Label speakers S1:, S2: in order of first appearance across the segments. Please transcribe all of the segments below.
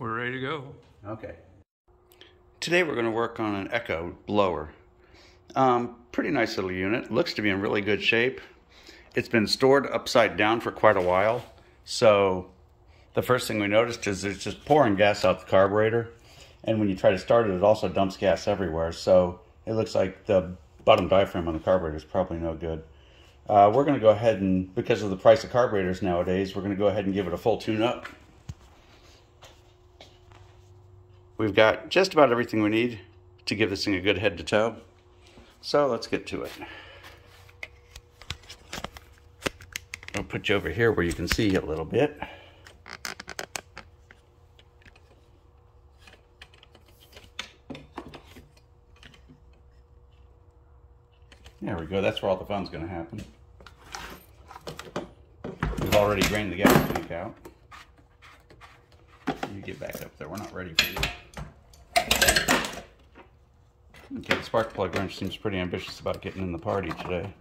S1: We're ready to go.
S2: Okay. Today we're going to work on an Echo blower. Pretty nice little unit. Looks to be in really good shape. It's been stored upside down for quite a while. So the first thing we noticed is it's just pouring gas out the carburetor. And when you try to start it, it also dumps gas everywhere. So it looks like the bottom diaphragm on the carburetor is probably no good. We're going to go ahead and, because of the price of carburetors nowadays, we're going to go ahead and give it a full tune-up. We've got just about everything we need to give this thing a good head to toe. So let's get to it. I'll put you over here where you can see a little bit. There we go, that's where all the fun's gonna happen. We've already drained the gas tank out. You get back up there, we're not ready for you. Okay, the spark plug wrench seems pretty ambitious about getting in the party today.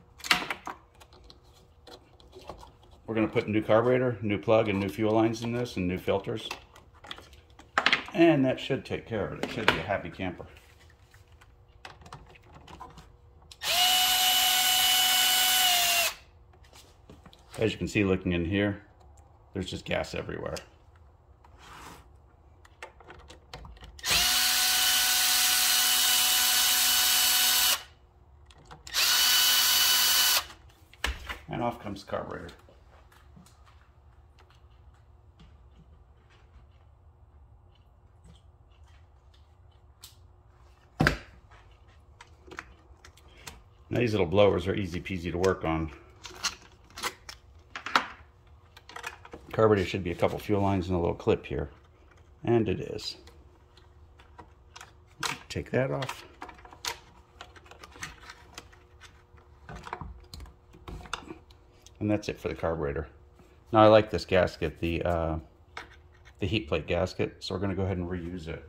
S2: We're going to put a new carburetor, new plug, and new fuel lines in this, and new filters. And that should take care of it. It should be a happy camper. As you can see looking in here, there's just gas everywhere. And off comes the carburetor. Now these little blowers are easy peasy to work on. Carburetor should be a couple fuel lines and a little clip here. And it is. Take that off. And that's it for the carburetor. Now I like this gasket, the heat plate gasket, so we're going to go ahead and reuse it.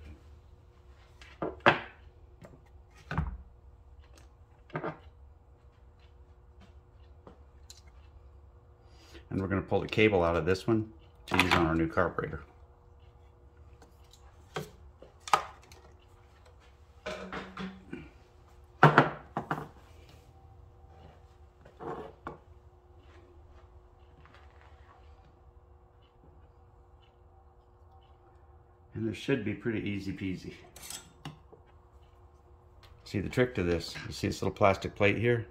S2: And we're going to pull the cable out of this one to use on our new carburetor. And this should be pretty easy peasy. See the trick to this, you see this little plastic plate here?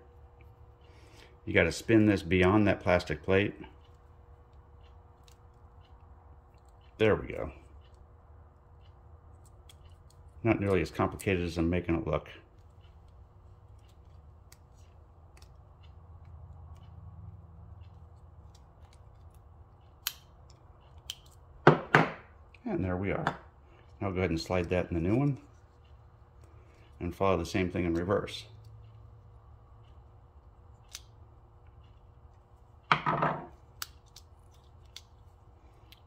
S2: You got to spin this beyond that plastic plate. There we go. Not nearly as complicated as I'm making it look. And there we are. Now I'll go ahead and slide that in the new one and follow the same thing in reverse.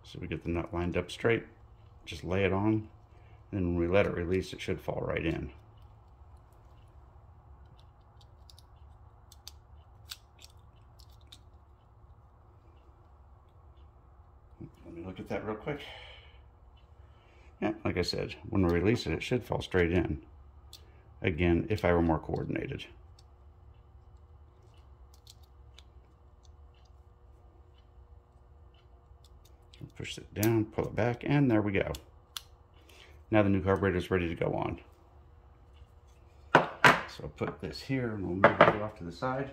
S2: So we get the nut lined up straight, just lay it on, and when we let it release, it should fall right in. Let me look at that real quick. Yeah, like I said, when we release it, it should fall straight in. Again, if I were more coordinated. Push it down, pull it back, and there we go. Now the new carburetor is ready to go on. So I'll put this here and we'll move it off to the side.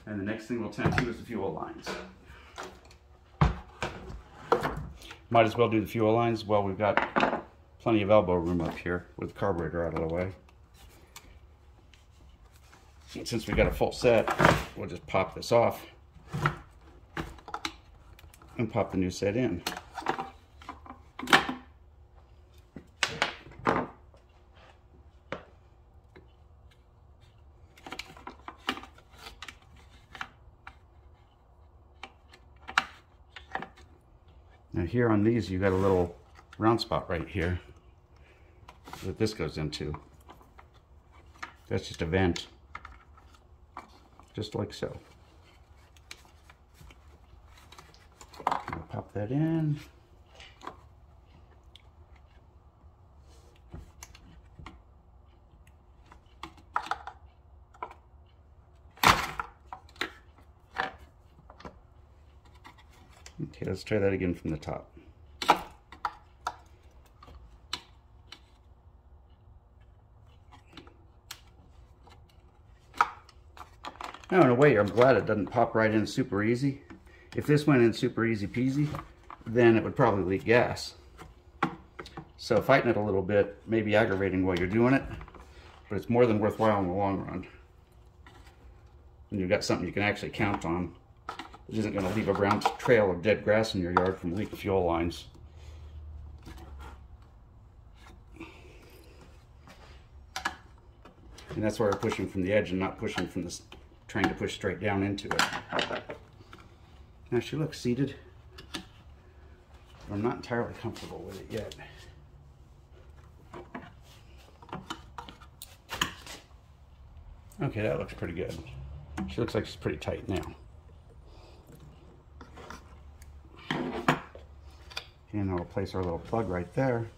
S2: And the next thing we'll tend to is the fuel lines. Might as well do the fuel lines while we've got plenty of elbow room up here with the carburetor out of the way. And since we got a full set, we'll just pop this off and pop the new set in. Now here on these, you got a little round spot right here that this goes into. That's just a vent, just like so. I'll pop that in, Okay, let's try that again from the top. Now, in a way, I'm glad it doesn't pop right in super easy. If this went in super easy peasy, then it would probably leak gas. So fighting it a little bit may be aggravating while you're doing it, but it's more than worthwhile in the long run. And you've got something you can actually count on. It isn't going to leave a brown trail of dead grass in your yard from leaked fuel lines. And that's why we're pushing from the edge and not pushing from this, trying to push straight down into it. Now she looks seated. I'm not entirely comfortable with it yet. Okay, that looks pretty good. She looks like she's pretty tight now. And I'll place our little plug right there.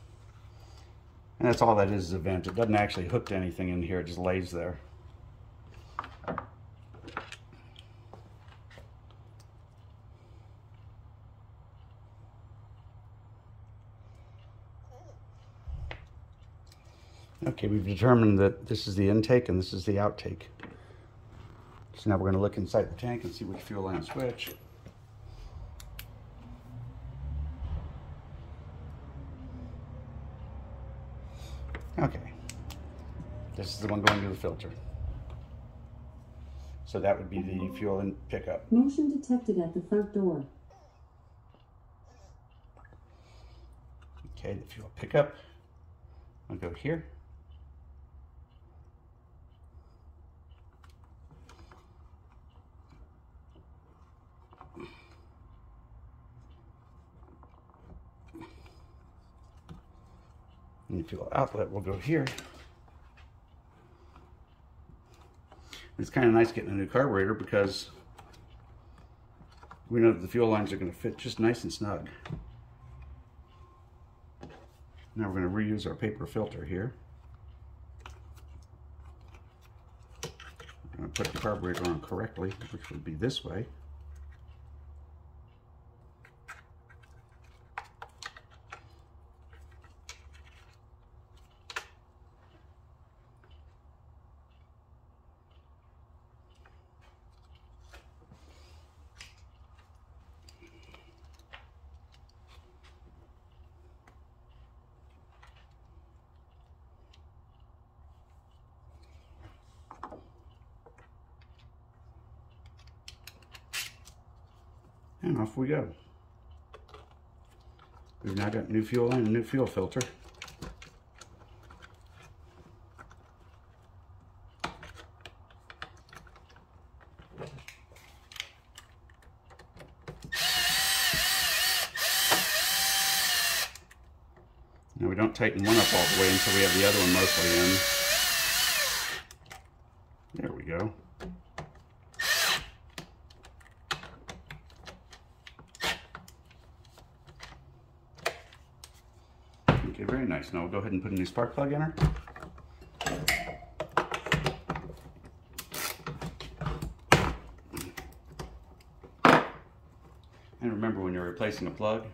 S2: And that's all that is a vent. It doesn't actually hook to anything in here, it just lays there. Okay, we've determined that this is the intake and this is the outtake. So now we're going to look inside the tank and see which fuel line switch. Okay, this is the one going to the filter. So that would be the fuel and pickup.
S1: Motion detected at the front door.
S2: Okay, the fuel pickup. I'll go here. And the fuel outlet will go here. It's kind of nice getting a new carburetor because we know that the fuel lines are going to fit just nice and snug. Now we're going to reuse our paper filter here. We're going to put the carburetor on correctly, which would be this way. And off we go. We've now got new fuel and a new fuel filter. Now we don't tighten one up all the way until we have the other one mostly in. There we go. Okay, very nice. Now we'll go ahead and put a new spark plug in her. And remember, when you're replacing a plug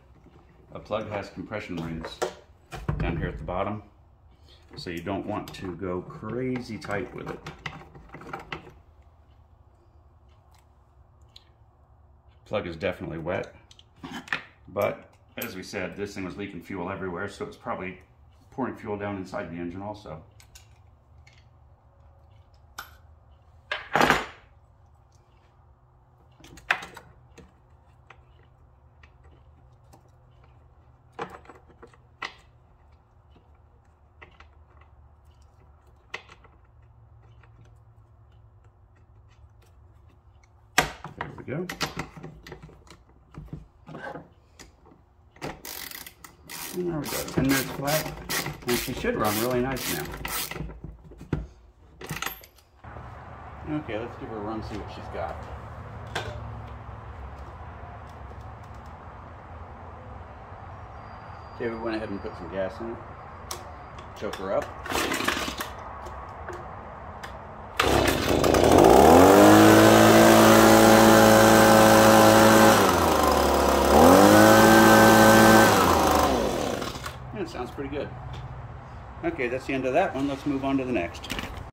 S2: has compression rings down here at the bottom. So you don't want to go crazy tight with it. Plug is definitely wet, but as we said, this thing was leaking fuel everywhere, so it's probably pouring fuel down inside the engine also. There we go. And there we go, 10 minutes flat, and she should run really nice now. Okay, let's give her a run, see what she's got. Okay, we went ahead and put some gas in it. Choke her up. That sounds pretty good. Okay, that's the end of that one. Let's move on to the next.